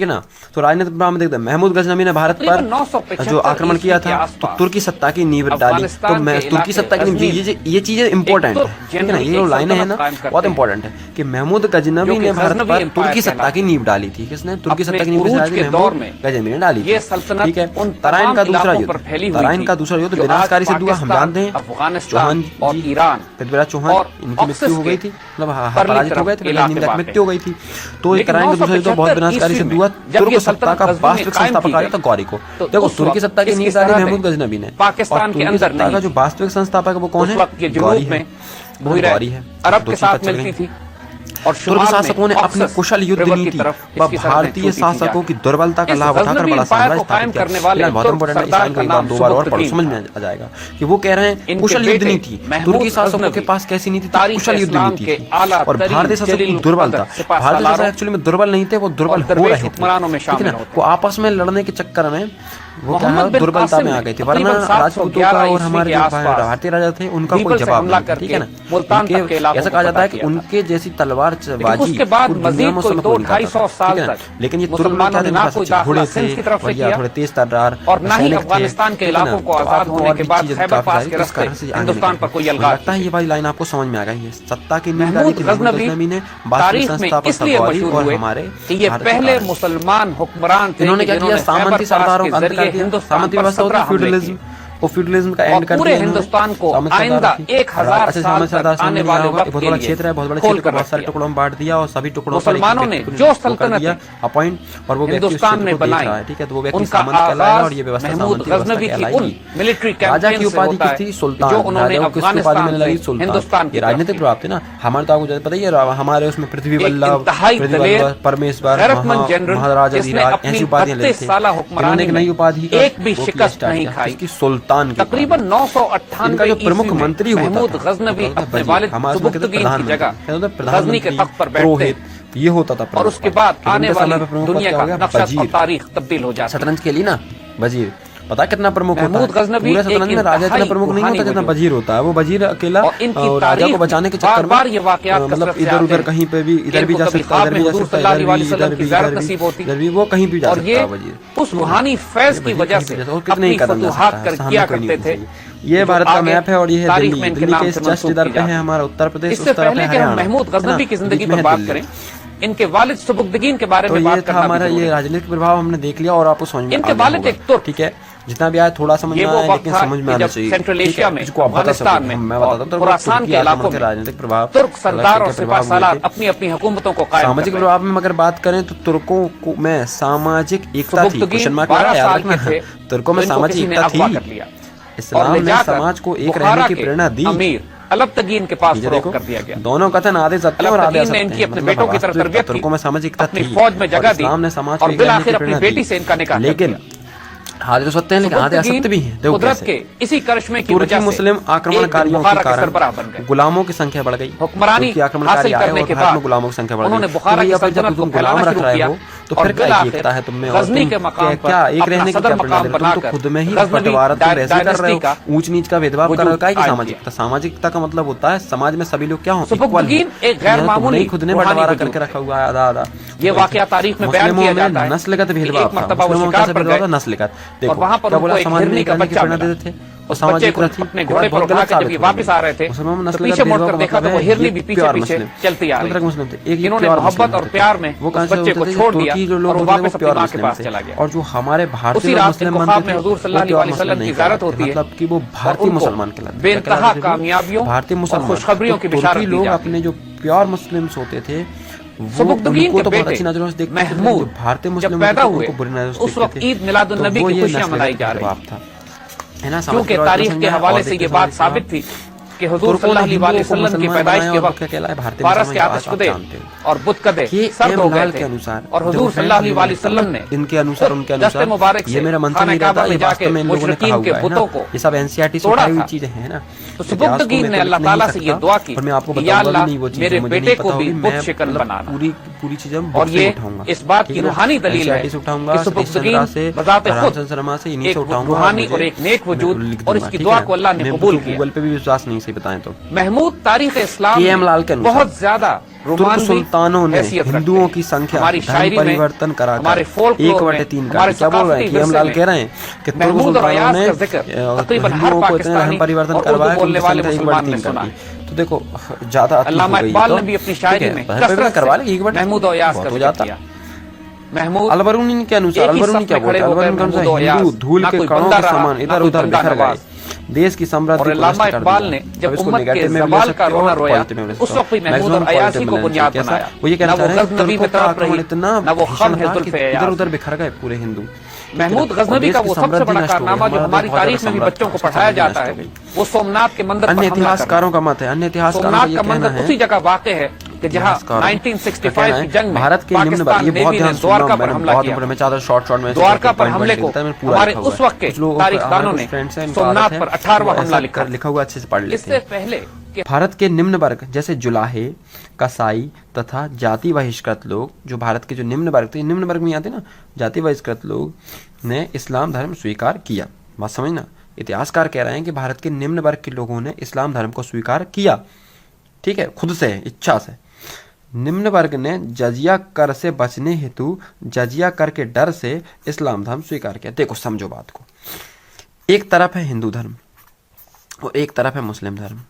है ना। तो राजनीतिक प्रभाव में देखते हैं महमूद गजनवी ने भारत पर जो आक्रमण किया था तो तुर्की सत्ता की नींव डाली। तो तुर्की सत्ता की नींव, ये चीजें इंपॉर्टेंट है, ठीक है ना। ये जो लाइनें हैं ना बहुत इंपॉर्टेंट है कि महमूद गजनवी ने भारत पर तुर्की सत्ता की नींव डाली थी। किसने तुर्की सत्ता की नींव महमूद गजनवी ने डाली थी, ठीक है। तराइन का दूसरा युद्ध विनाशकारी सिद्ध हुआ, हम जानते हैं। चौहान पृथ्वीराज चौहान इनकी मृत्यु हो गई थी, मतलब पराजित हो गए थे, मृत्यु हो गई थी। तो तराइन का दूसरा युद्ध बहुत विनाशकारी सिद्ध हुआ। तुर्क सत्ता का वास्तविक संस्थापक आया था गौरी को। देखो तुर्की सत्ता की नींव डाली महमूद गजनवी ने, पाकिस्तान के अंदर सत्ता का जो वास्तविक संस्थापक है वो कौन है? गौरी है। गौरी है, अरब के साथ मिलती थी और तुर्क शासकों ने अपनी कुशल युद्ध नीति व भारतीय शासकों की दुर्बलता का लाभ उठाकर बड़ा साम्राज्य स्थापित किया। बहुत इंपॉर्टेंट है, इस लाइन को एक बार दो बार और पढ़ो, समझ में आ जाएगा कि वो कह रहे हैं कुशल युद्ध नीति। तुर्की शासकों के पास कैसी नीति थी? कुशल युद्ध नीति थी। और भारतीय शासकों की दुर्बलता, भारतीय शासक एक्चुअली में दुर्बल नहीं थे, वो दुर्बल हो रहे थे, ठीक है ना। वो आपस में लड़ने के चक्कर में वो क्या है दुर्बलता में आ गई थी, वरना राजपूतों का और हमारे जो भारतीय राजा थे उनका कोई जवाब नहीं, ठीक है ना। ऐसा कहा जाता है कि उनके जैसी तलवार बाजी लेकिन ये तुर्क लोग क्या थे? घोड़े थे, थोड़े तेज तर्रार और ना ही अफगानिस्तान के इलाकों को आजाद होने के बाद खैबर पास के रास्ते हिंदुस्तान पर कोई अलगाव। लगता है ये वाली लाइन आपको समझ में आ गई है। सत्ता की नींव डाली थी महमूद गजनवी ने, तारीख में इसलिए मशहूर हुए कि ये पहले मुसलमान हुक्मरान थे। इन्होंने क्या किया? सामंती सरदारों का सामंती व्यवस्था होती है, फ्यूडलिज्म, वो फ्यूडलिज्म का एंड कर दिया पूरे हिंदुस्तान को आइंदा 1000 साल तक आने वाले वक्त बहुत बड़ा क्षेत्र है, बहुत बड़ा क्षेत्र को बहुत सारे टुकड़ों में बांट दिया और सभी टुकड़ों मुसलमानों ने जो सल्तनत अपॉइंट और वो हिंदुस्तान में बनाई, ठीक है। तो वो व्यक्ति सामंत कहलाएगा और ये व्यवस्था सामंती व्यवस्था कहलाएगी। मिलिट्री राजा की उपाधि की थी सुल्तान, राजाओं की उपाधि मिलने लगी सुल्तान। ये राजनीतिक प्रभाव थे ना। हमारे तो आपको पता ही है, हमारे उसमें पृथ्वी वल्लभ, परमेश्वर, महाराजा ऐसी उपाधियां लेते थे। इन्होंने एक नई उपाधि एक भी शिकस्त नहीं खाई, सुल्तान की। तकरीबन 998 जो प्रमुख मंत्री महमूद गजनवी अपने वालिद सुबुक्तगीन की जगह गजनी के तख्त पर बैठते, ये होता था। और उसके बाद आने वाली दुनिया का नक्शा और तारीख तब्दील हो जाती। शतरंज के लिए ना वजीर पता कितना प्रमुख होता है? पूरे शतरंज में राजा इतना प्रमुख नहीं होता जितना वजीर होता है। वो वजीर अकेला राजा को बचाने के चक्कर में मतलब इधर उधर कहीं पे भी, इधर भी जा सकता है, इधर भी जा सकता है, इधर भी वो कहीं भी जा सकता है वजीर। उस रूहानी फैज की वजह से कितने फतूहात किया करते थे। ये भारत का मैप है और ये है दिल्ली। दिल्ली के इस जस्ट इधर पे है हमारा उत्तर प्रदेश, इससे पहले कि हम महमूद गजनवी की जिंदगी पर बात करें, इनके वालिद सुबुक्तगीन के बारे में बात करना हमारा ये राजनीतिक प्रभाव हमने देख लिया और आपको समझ में इनके वालिद एक तुर्क, ठीक है। जितना भी आया थोड़ा समझ में आया, लेकिन समझ में आना चाहिए। सेंट्रल एशिया में, अफगानिस्तान में, मैं बताता हूँ खुरासान के इलाकों में राजनीतिक प्रभाव, तुर्क सरदार और सिपाहसालार अपनी अपनी हुकूमतों को कायम। सामाजिक प्रभाव में अगर बात करें तो तुर्कों को में सामाजिक एकता थी। क्वेश्चन मार्क याद रखना, तुर्कों में सामाजिक एकता थी। इस्लाम ने समाज को एक रहने की प्रेरणा दी। अलबतगीन के पास फरोख्त कर दिया गया। दोनों कथन आधे सत्य और आधे असत्य हैं। इनकी अपने बेटों की तरफ तरबियत की, तुर्कों में सामाजिकता थी, फौज में जगह दी इस्लाम ने समाज को और बिलाखिर अपनी बेटी से इनका निकाह। लेकिन आधे तो सत्य हैं लेकिन आधे असत्य भी हैं। देखो कुदरत के इसी करिश्मे की वजह से मुस्लिम आक्रमणकारियों के कारण गुलामों की संख्या बढ़ गई। हुक्मरानी हासिल करने के बाद गुलामों की संख्या बढ़ गई। उन्होंने बुखारा की सल्तनत को गुलाम रख रहे हो तो फिर क्या एकता है तुम में? गजनी के मकाम पर क्या एक रहने की मकाम बनाकर तो खुद में ही बंटवारा तुम वैसे कर रहे हो, ऊंच नीच का भेदभाव कर रहे हो। सामाजिकता, सामाजिकता का मतलब होता है समाज में सभी लोग क्या हो, एक गैर मामूली खुद ने बंटवारा करके रखा हुआ है आधा आधा। ये वाकया तारीख में बयान किया जाता है। नस्लगत भेदभाव, नस्लगत। देखो वहां पर बोला समाज में निकालने की प्रेरणा देते थे और सामाजिक अपने घोड़े पर उठा के जब वापस आ रहे थे तो पीछे मुड़कर देखा तो वो हिरनी भी पीछे पीछे चलती आ रही। इन्होंने मोहब्बत और प्यार में वो बच्चे को छोड़ दिया और वो वापस अपनी मां के पास चला गया। और जो हमारे भारतीय मुस्लिम में हुजूर सल्लल्लाहु अलैहि वसल्लम की ज़ियारत होती है, मतलब कि वो भारतीय मुसलमान कहलाते, बेइंतहा कामयाबियों भारतीय मुसलमान, खुशखबरियों की बिशारत लोग अपने जो प्योर मुस्लिम्स होते थे सुबुक्तगीन के बेटे महमूद भारतीय मुस्लिम पैदा हुए उस वक्त ईद मिलादुन नबी की खुशियां मनाई जा रही थी, है ना। क्योंकि तारीख के हवाले से ये बात साबित थी कि हुजूर सल्लल्लाहु अलैहि वसल्लम की पैदाइश के वक्त फारस के आतिशकुदे और बुतकदे सर्द हो गए थे और हुजूर सल्लल्लाहु अलैहि वसल्लम ने इनके अनुसार उनके अनुसार मुबारक ये मेरा मंत्र नहीं रहता, ये वास्तव में इन लोगों ने कहा हुआ है ना। ये सब एनसीईआरटी से उठाई हुई चीजें हैं ना। तो सुबुक्तगीन ने अल्लाह ताला से ये दुआ की और मैं आपको कि या बताऊंगा अल्लाह नहीं वो चीजें, मेरे मुझे बेटे नहीं को पता भी होगी। बुत मैं शिकन बनाना, पूरी पूरी चीजें और ये इस बात की रूहानी दलील है उठाऊंगा, कि सुबुक्तगीन बजाते खुद शर्मा से इन्हीं एक से उठाऊंगा रूहानी और एक नेक वजूद और इसकी दुआ को अल्लाह ने कबूल किया। गूगल पे भी विश्वास नहीं सही बताएं तो महमूद तारीख इस्लाम के.एम. लाल के अनुसार बहुत ज्यादा तुर्क सुल्तानों ने हिंदुओं की संख्या धर्म परिवर्तन कराकर 1/3 का, क्या बोल रहे हैं? के.एम. लाल कह रहे हैं कि तुर्क सुल्तानों ने हिंदुओं को इतना धर्म परिवर्तन करवाया कि उनकी संख्या 1/3 कर दी। तो देखो ज्यादा अल्लामा इकबाल ने भी अपनी शायरी में करवा ले महमूद और अयाज का जिक्र किया। महमूद अलबरूनी के अनुसार, अलबरूनी क्या बोलते हैं? अलबरूनी के अनुसार हिंदू धूल के कणों के समान इधर उधर बिखर गए, देश की समृद्धि को अल्लामा इकबाल ने जब उम्मत के ज़वाल का रोना रोया उस वक्त भी महमूद और अयाज़ी को बुनियाद बनाया। वो ये कहना चाह रहे हैं गज़नवी में तरफ रही, इतना वो खम है जुल्फ़े अयाज़, इधर उधर बिखर गए पूरे हिंदू। महमूद गज़नवी का वो सबसे बड़ा कारनामा जो हमारी तारीख में भी बच्चों को पढ़ाया जाता है वो सोमनाथ के मंदिर पर हमला करना। अन्य इतिहासकारों का मत है, अन्य इतिहासकारों सोमनाथ का मंदिर उसी जगह वाक़ है कि जहां 1965 की जंग में भारत के निम्न वर्ग, ये बहुत ध्यान सुनना, द्वारका पर हमला किया। मैं चाहता शॉर्ट में द्वारका पर हमले को हमारे उस वक्त के तारीखदानों ने सोमनाथ पर 18वां हमला लिखा हुआ अच्छे से पढ़ लेते इससे पहले भारत के निम्न वर्ग जैसे जुलाहे, कसाई तथा जाति बहिष्कृत लोग, जो भारत के जो निम्न वर्ग थे, निम्न वर्ग में आते ना, जाति बहिष्कृत लोग ने इस्लाम धर्म स्वीकार किया। बात समझना, इतिहासकार कह रहे हैं कि भारत के निम्न वर्ग के लोगों ने इस्लाम धर्म को स्वीकार किया, ठीक है, खुद से, इच्छा से। निम्न वर्ग ने जजिया कर से बचने हेतु जजिया कर के डर से इस्लाम धर्म स्वीकार किया। देखो समझो बात को, एक तरफ है हिंदू धर्म और एक तरफ है मुस्लिम धर्म,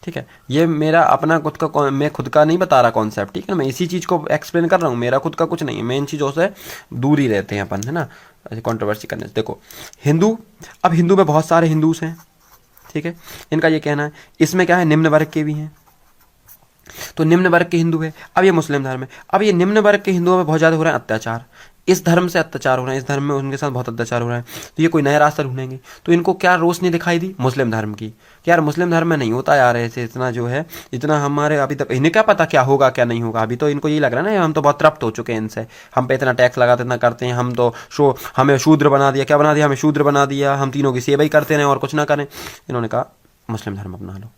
ठीक है। ये मेरा अपना खुद का, मैं खुद का नहीं बता रहा कॉन्सेप्ट, ठीक है, मैं इसी चीज़ को एक्सप्लेन कर रहा हूँ, मेरा खुद का कुछ नहीं है, मैं इन चीज़ों से दूर ही रहते हैं अपन, है ना, कंट्रोवर्सी करने से। देखो हिंदू, अब हिंदू में बहुत सारे हिंदूस हैं, ठीक है, इनका ये कहना है, इसमें क्या है, निम्न वर्ग के भी हैं, तो निम्न वर्ग के हिंदू है। अब ये मुस्लिम धर्म है, अब ये निम्न वर्ग के हिंदुओं में बहुत ज़्यादा हो रहा है अत्याचार, इस धर्म से अत्याचार हो रहा है, इस धर्म में उनके साथ बहुत अत्याचार हो रहा है, तो ये कोई नया रास्ता ढूंढेंगे। तो इनको क्या रोशनी दिखाई दी? मुस्लिम धर्म की, कि यार मुस्लिम धर्म में नहीं होता यार ऐसे, इतना जो है, इतना हमारे अभी तक इन्हें क्या पता क्या होगा क्या नहीं होगा। अभी तो इनको यही लग रहा है ना, हम तो बहुत तृप्त हो चुके हैं इनसे, हम पे इतना टैक्स लगाते, इतना करते हैं, हम तो हमें शूद्र बना दिया, क्या बना दिया, हमें शूद्र बना दिया, हम तीनों की सेवा ही करते रहें और कुछ ना करें। इन्होंने कहा मुस्लिम धर्म अपना लो,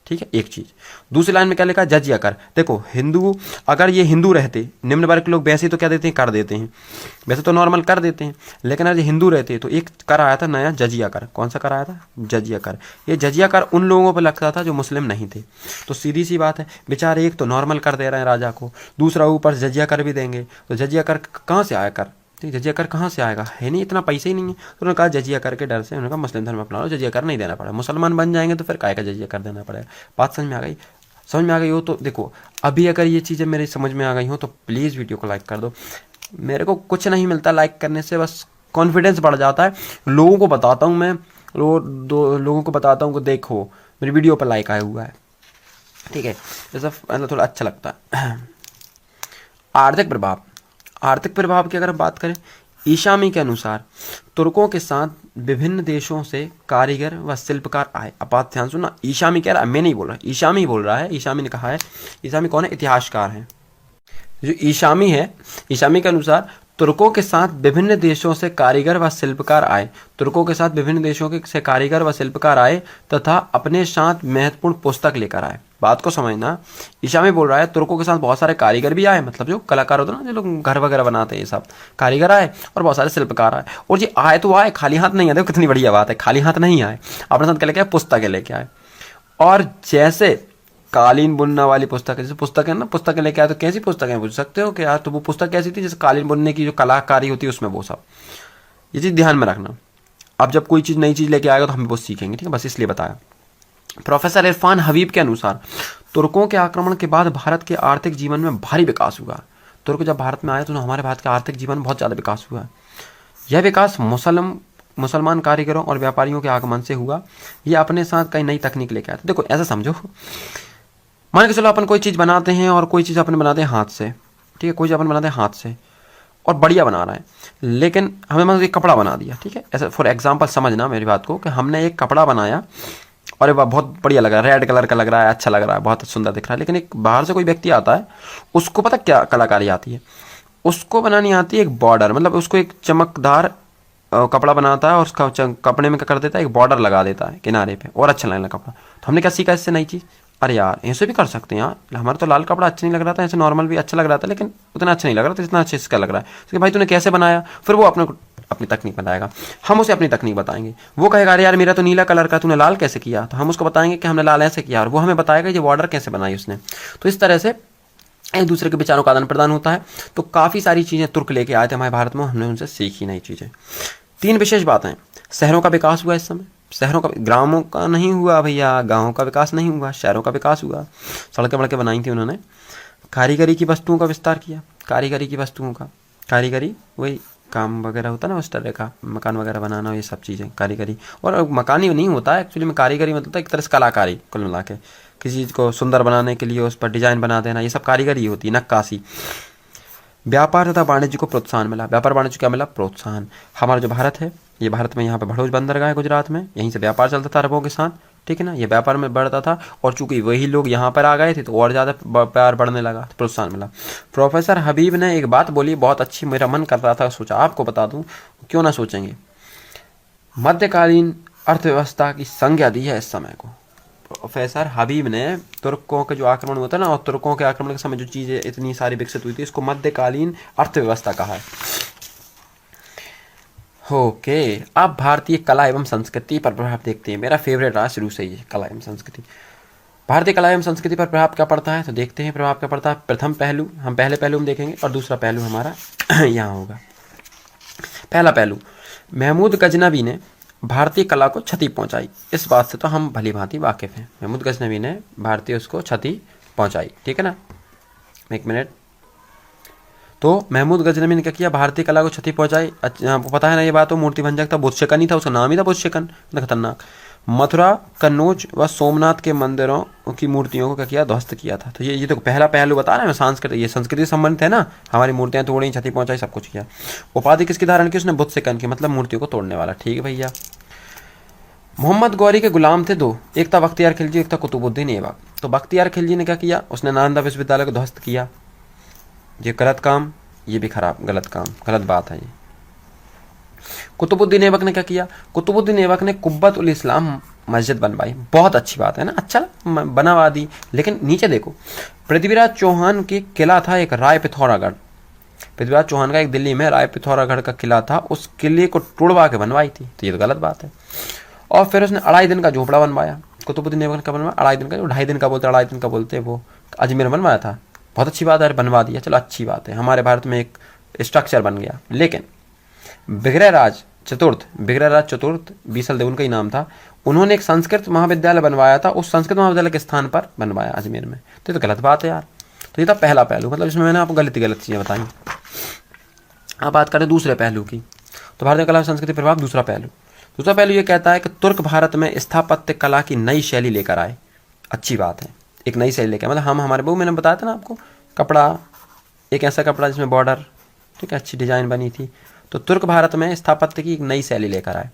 ठीक है, एक चीज। दूसरी लाइन में क्या लिखा? जजिया कर। देखो हिंदू, अगर ये हिंदू रहते, निम्न वर्ग के लोग वैसे तो क्या देते हैं, कर देते हैं, वैसे तो नॉर्मल कर देते हैं, लेकिन अगर ये हिंदू रहते तो एक कर आया था नया, जजिया कर। कौन सा कर आया था? जजिया कर। ये जजिया कर उन लोगों पर लगता था जो मुस्लिम नहीं थे। तो सीधी सी बात है, बेचारे एक तो नॉर्मल कर दे रहे हैं राजा को, दूसरा ऊपर जजिया कर भी देंगे, तो जजिया कर कहाँ से आया? कर जजिया कर कहाँ से आएगा? है नहीं, इतना पैसा ही नहीं है। तो उन्होंने कहा जजिया कर के डर से, उन्होंने कहा मुस्लिम धर्म अपना लो, जजिया कर नहीं देना पड़ेगा, मुसलमान बन जाएंगे तो फिर काय का जजिया कर देना पड़ेगा। बात समझ में आ गई? समझ में आ गई हो तो देखो, अभी अगर ये चीज़ें मेरी समझ में आ गई हो तो प्लीज़ वीडियो को लाइक कर दो। मेरे को कुछ नहीं मिलता लाइक करने से, बस कॉन्फिडेंस बढ़ जाता है। लोगों को बताता हूँ मैं, लोगों को बताता हूँ कि देखो मेरी वीडियो पर लाइक आया हुआ है, ठीक है, जैसा मतलब थोड़ा अच्छा लगता है। आर्थिक प्रभाव, आर्थिक प्रभाव की अगर बात करें, ईशामी के अनुसार तुर्कों के साथ विभिन्न देशों से कारीगर व शिल्पकार आए। अब बात ध्यान सुनना, ईशामी कह रहा है, मैं नहीं बोल रहा, ईशामी बोल रहा है। ईशामी ने कहा है, ईशामी कौन है? इतिहासकार हैं। जो ईशामी है, ईशामी के अनुसार तुर्कों के साथ विभिन्न देशों से कारीगर व शिल्पकार आए। तुर्कों के साथ विभिन्न देशों से कारीगर व शिल्पकार आए तथा अपने साथ महत्वपूर्ण पुस्तक लेकर आए। बात को समझना, ईशामी बोल रहा है तुर्कों के साथ बहुत सारे कारीगर भी आए, मतलब जो कलाकार होते हैं ना, जो लोग घर वगैरह बनाते हैं, ये सब कारीगर आए और बहुत सारे शिल्पकार आए। और ये आए तो आए, खाली हाथ नहीं आए। देखो कितनी बढ़िया बात है, खाली हाथ नहीं आए, अपने साथ क्या लेके आए? पुस्तकें लेके आए। और जैसे कालीन बुनने वाली पुस्तक है, जैसे पुस्तक है ना, पुस्तकें लेके आए, तो कैसी पुस्तकें पूछ सकते हो कि यार तो वो पुस्तक कैसी थी? जैसे कालीन बुनने की जो कलाकारी होती है उसमें, वो सब, ये चीज़ ध्यान में रखना। अब जब कोई चीज़ नई चीज़ लेके आएगा तो हम वो सीखेंगे, ठीक है, बस इसलिए बताया। प्रोफेसर इरफान हबीब के अनुसार तुर्कों के आक्रमण के बाद भारत के आर्थिक जीवन में भारी विकास हुआ। तुर्क जब भारत में आए तो हमारे भारत के आर्थिक जीवन में बहुत ज़्यादा विकास हुआ। यह विकास मुसलमान कारीगरों और व्यापारियों के आगमन से हुआ। ये अपने साथ कई नई तकनीक लेके आए। देखो ऐसा समझो, मान के चलो अपन कोई चीज़ बनाते हैं और कोई चीज़ अपन बनाते हैं हाथ से, ठीक है, कोई चीज़ अपन बनाते हैं हाथ से और बढ़िया बना रहा है, लेकिन हमें मतलब एक कपड़ा बना दिया, ठीक है, ऐसा फॉर एग्जांपल समझना मेरी बात को, कि हमने एक कपड़ा बनाया और वह बहुत बढ़िया लग रहा है, रेड कलर का लग रहा है, अच्छा लग रहा है, बहुत सुंदर दिख रहा है, लेकिन एक बाहर से कोई व्यक्ति आता है, उसको पता क्या कलाकारी आती है? उसको बनानी आती है एक बॉर्डर, मतलब उसको एक चमकदार कपड़ा बनाता है और उसका कपड़े में क्या कर देता है? एक बॉर्डर लगा देता है किनारे पे, और अच्छा लगने लगा कपड़ा। तो हमने क्या सीखा इससे? नई चीज़, अरे यार ऐसे भी कर सकते हैं यार, हमारा तो लाल कपड़ा अच्छा नहीं लग रहा था, ऐसे नॉर्मल भी अच्छा लग रहा था, लेकिन उतना अच्छा नहीं लग रहा था जितना अच्छा इसका लग रहा है। तो भाई तूने कैसे बनाया, फिर वो अपनी तकनीक बताएगा, हम उसे अपनी तकनीक बताएंगे। वो कहेगा अरे यार मेरा तो नीला कलर का, तूने लाल कैसे किया, तो हम उसको बताएंगे कि हमने लाल ऐसे किया, और वो हमें बताएगा ये बॉर्डर कैसे बनाई उसने। तो इस तरह से एक दूसरे के विचारों का आदान प्रदान होता है। तो काफ़ी सारी चीज़ें तुर्क लेके आए थे हमारे भारत में, हमने उनसे सीखी नई चीज़ें। 3 विशेष बातें, शहरों का विकास हुआ इस समय, शहरों का, ग्रामों का नहीं हुआ भैया, गाँवों का विकास नहीं हुआ, शहरों का विकास हुआ। सड़कें वड़कें बनाई थी उन्होंने। कारीगरी की वस्तुओं का विस्तार किया, कारीगरी की वस्तुओं का, कारीगरी वही काम वगैरह होता है ना उस तरह का, मकान वगैरह बनाना, ये सब चीज़ें कारीगरी। और मकान ही नहीं होता है एक्चुअली में, कारीगरी मतलब एक तरह से कलाकारी, कुल मिला के किसी चीज़ को सुंदर बनाने के लिए उस पर डिजाइन बना देना, ये सब कारीगरी होती है, नक्काशी। व्यापार तथा वाणिज्य को प्रोत्साहन मिला, व्यापार वाणिज्य क्या मिला, प्रोत्साहन। हमारा जो भारत है, ये भारत में यहाँ पे भड़ोज बंदरगाह है गुजरात में, यहीं से व्यापार चलता था अरबों के साथ, ठीक है ना, ये व्यापार में बढ़ता था। और चूंकि वही लोग यहाँ पर आ गए थे तो और ज़्यादा व्यापार बढ़ने लगा, तो प्रोत्साहन मिला। प्रोफेसर हबीब ने एक बात बोली बहुत अच्छी, मेरा मन कर रहा था, सोचा आपको बता दूं, क्यों ना सोचेंगे। मध्यकालीन अर्थव्यवस्था की संज्ञा दी है इस समय को। प्रोफेसर हबीब ने तुर्कों के जो आक्रमण होता है ना, और तुर्कों के आक्रमण के समय जो चीज़ें इतनी सारी विकसित हुई थी, इसको मध्यकालीन अर्थव्यवस्था कहा है। ओके, अब भारतीय कला एवं संस्कृति पर प्रभाव देखते हैं। मेरा फेवरेट रहा शुरू से ये कला एवं संस्कृति। भारतीय कला एवं संस्कृति पर प्रभाव क्या पड़ता है, तो देखते हैं प्रभाव क्या पड़ता है। प्रथम पहलू, हम पहले पहलू में देखेंगे, और दूसरा पहलू हमारा यहाँ होगा। पहला पहलू, महमूद गजनवी ने भारतीय कला को क्षति पहुंचाई। इस बात से तो हम भली भांति वाकिफ हैं, महमूद गजनवी ने भारतीय उसको क्षति पहुंचाई, ठीक है ना। एक मिनट, तो महमूद गजनवी ने क्या किया, भारतीय कला को क्षति पहुंचाई। आपको पता है ना ये बात, तो मूर्ति भंजक था, बुतशेकन ही था, उसका नाम ही था बुतशेकन, खतरनाक। मथुरा, कन्नौज व सोमनाथ के मंदिरों की मूर्तियों को क्या किया, ध्वस्त किया था। तो ये तो पहला पहलू बता रहे हैं, संस्कृत, ये संस्कृति संबंधित है ना, हमारी मूर्तियां तोड़ी, क्षति पहुंचाई, सब कुछ किया। उपाधि किसकी धारण की, उसने बुतशेकन की, मतलब मूर्तियों को तोड़ने वाला, ठीक है भैया। मोहम्मद गौरी के गुलाम थे 2, एक था बख्तियार खिलजी, एक था कुतुबुद्दीन ऐबक। तो बख्तियार खिलजी ने क्या किया, उसने नालंदा विश्वविद्यालय को ध्वस्त किया, ये गलत काम, ये भी खराब, गलत काम, गलत बात है ये। कुतुबुद्दीन ऐबक ने क्या किया, कुतुबुद्दीन ऐबक ने कुब्बत उल इस्लाम मस्जिद बनवाई, बहुत अच्छी बात है ना, अच्छा बनवा दी। लेकिन नीचे देखो, पृथ्वीराज चौहान के किला था एक राय पिथौरागढ़, पृथ्वीराज चौहान का एक दिल्ली में राय पिथौरागढ़ का किला था, उस किले को तोड़वा के बनवाई थी, तो ये तो गलत बात है। और फिर उसने 2.5 दिन का झोपड़ा बनवाया, कुतुबुद्दीन ऐबक ने कब बनवाया, 2.5 दिन का, 2.5 दिन का बोलते, 2.5 दिन का बोलते, वो अजमेर में बनवाया था, बहुत अच्छी बात है, बनवा दिया, चलो अच्छी बात है, हमारे भारत में एक स्ट्रक्चर बन गया। लेकिन विग्रहराज चतुर्थ, बीसल देव उनका ही नाम था, उन्होंने एक संस्कृत महाविद्यालय बनवाया था, उस संस्कृत महाविद्यालय के स्थान पर बनवाया अजमेर में, तो ये तो गलत बात है यार। तो ये था पहला पहलू, मतलब इसमें मैंने आपको गलत चीज़ें बताई। अब बात करें दूसरे पहलू की, तो भारतीय कला संस्कृति प्रभाव, दूसरा पहलू ये कहता है कि तुर्क भारत में स्थापत्य कला की नई शैली लेकर आए, अच्छी बात है, एक नई शैली लेकर, मतलब हमारे बहु, मैंने बताया था ना आपको, कपड़ा, एक ऐसा कपड़ा जिसमें बॉर्डर, ठीक है, अच्छी डिजाइन बनी थी, तो तुर्क भारत में स्थापत्य की एक नई शैली लेकर आए।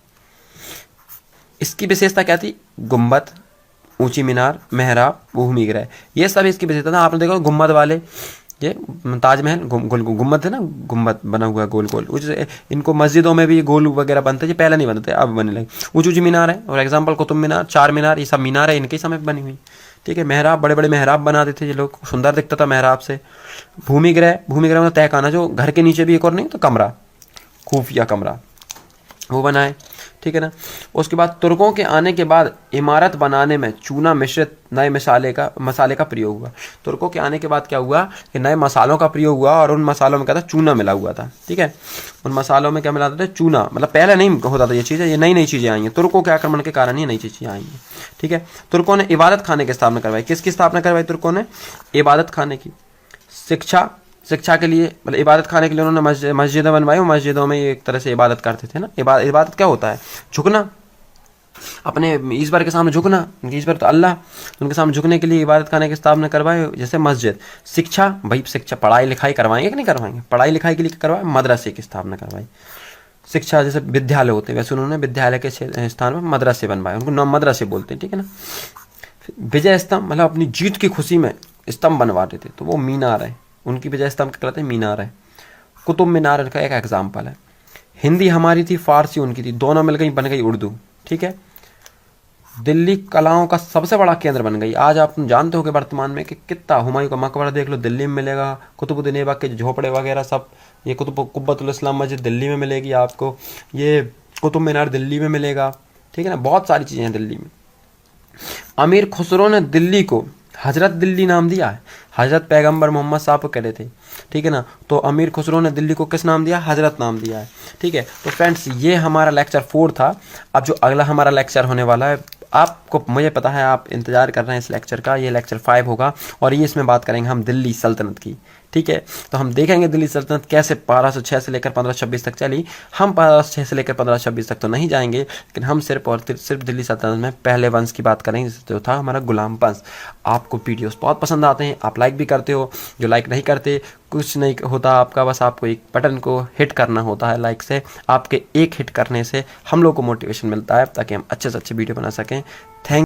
इसकी विशेषता क्या थी, गुम्बद, ऊंची मीनार, मेहराब, भूमिगृह, ये सब इसकी विशेषता था। आपने देखो गुम्बद वाले, ये ताजमहल गुम्बद है ना, गुम्बद बना हुआ है गोल गोल, इनको मस्जिदों में भी गोल वगैरह बनते, ये पहले नहीं बनते, अब बनने लगे। ऊंची मीनार है, और एग्जाम्पल कुतुब मीनार, 4 मीनार, ये सब मीनार है, इनके समय बनी हुई, ठीक है। मेहराब, बड़े बड़े मेहराब बनाते थे ये लोग, सुंदर दिखता था मेहराब से। भूमिगृह मतलब तहखाना, जो घर के नीचे भी एक और नहीं तो कमरा, खुफिया कमरा, वो बनाए, ठीक है ना। उसके बाद तुर्कों के आने के बाद इमारत बनाने में चूना मिश्रित नए मसाले का प्रयोग हुआ। तुर्कों के आने के बाद क्या हुआ कि नए मसालों का प्रयोग हुआ, और उन मसालों में क्या था, चूना मिला हुआ था, ठीक है। उन मसालों में क्या मिलाते थे, चूना, मतलब पहले नहीं होता था ये चीज़ें, ये नई चीज़ें आई हैं, तुर्कों के आक्रमण के कारण ये नई चीज़ें आई हैं, ठीक है। तुर्कों ने इबादत खाने की स्थापना करवाई, किसकी स्थापना करवाई तुर्कों ने, इबादत खाने की। शिक्षा के लिए, मतलब इबादत खाने के लिए उन्होंने मस्जिदें बनवाई, मस्जिदों में एक तरह से इबादत करते थे ना। इबादत क्या होता है, झुकना, अपने ईश्वर के सामने झुकना, ईश्वर तो अल्लाह, उनके सामने झुकने के लिए इबादत खाने की स्थापना करवाए, जैसे मस्जिद। शिक्षा, भाई शिक्षा, पढ़ाई लिखाई करवाएंगे कि नहीं करवाएंगे, पढ़ाई लिखाई के लिए करवाए, मदरसे की स्थापना करवाई। शिक्षा जैसे विद्यालय होते हैं, वैसे उन्होंने विद्यालय के स्थान पर मदरसे बनवाए, उनको नाम मदरसे बोलते हैं, ठीक है ना। विजय स्तंभ, मतलब अपनी जीत की खुशी में स्तंभ बनवाते थे, तो वो मीनार है, उनकी विजय स्तंभ क्या कहते हैं, मीनार है। कुतुब मीनार का एक एग्जाम्पल है। हिंदी हमारी थी, फारसी उनकी थी, दोनों मिल गई, बन गई उर्दू, ठीक है। दिल्ली कलाओं का सबसे बड़ा केंद्र बन गई। आज आप जानते हो कि वर्तमान में कि कितना, हुमायूं का मकबरा देख लो दिल्ली में मिलेगा, कुतुबुद्दीन ऐबक के झोपड़े वगैरह सब, ये कुब्बतुल इस्लाम मस्जिद दिल्ली में मिलेगी आपको, ये कुतुब मीनार दिल्ली में मिलेगा, ठीक है ना, बहुत सारी चीज़ें हैं दिल्ली में। अमीर खुसरो ने दिल्ली को हजरत दिल्ली नाम दिया है, हजरत पैगंबर मोहम्मद साहब को कहते थे, ठीक है ना। तो अमीर खुसरो ने दिल्ली को किस नाम दिया? हजरत नाम दिया है, ठीक है। तो फ्रेंड्स ये हमारा लेक्चर 4 था। अब जो अगला हमारा लेक्चर होने वाला है, आपको, मुझे पता है आप इंतज़ार कर रहे हैं इस लेक्चर का, ये लेक्चर 5 होगा और ये इसमें बात करेंगे हम दिल्ली सल्तनत की, ठीक है। तो हम देखेंगे दिल्ली सल्तनत कैसे 1206 से लेकर 1526 तक चली। हम 1206 से लेकर 1526 तक तो नहीं जाएंगे, लेकिन हम सिर्फ और सिर्फ दिल्ली सल्तनत में पहले वंश की बात करेंगे जो था हमारा गुलाम वंश। आपको वीडियोस बहुत पसंद आते हैं, आप लाइक भी करते हो, जो लाइक नहीं करते कुछ नहीं होता आपका, बस आपको एक बटन को हिट करना होता है लाइक से। आपके एक हिट करने से हम लोग को मोटिवेशन मिलता है ताकि हम अच्छे से अच्छे वीडियो बना सकें। थैंक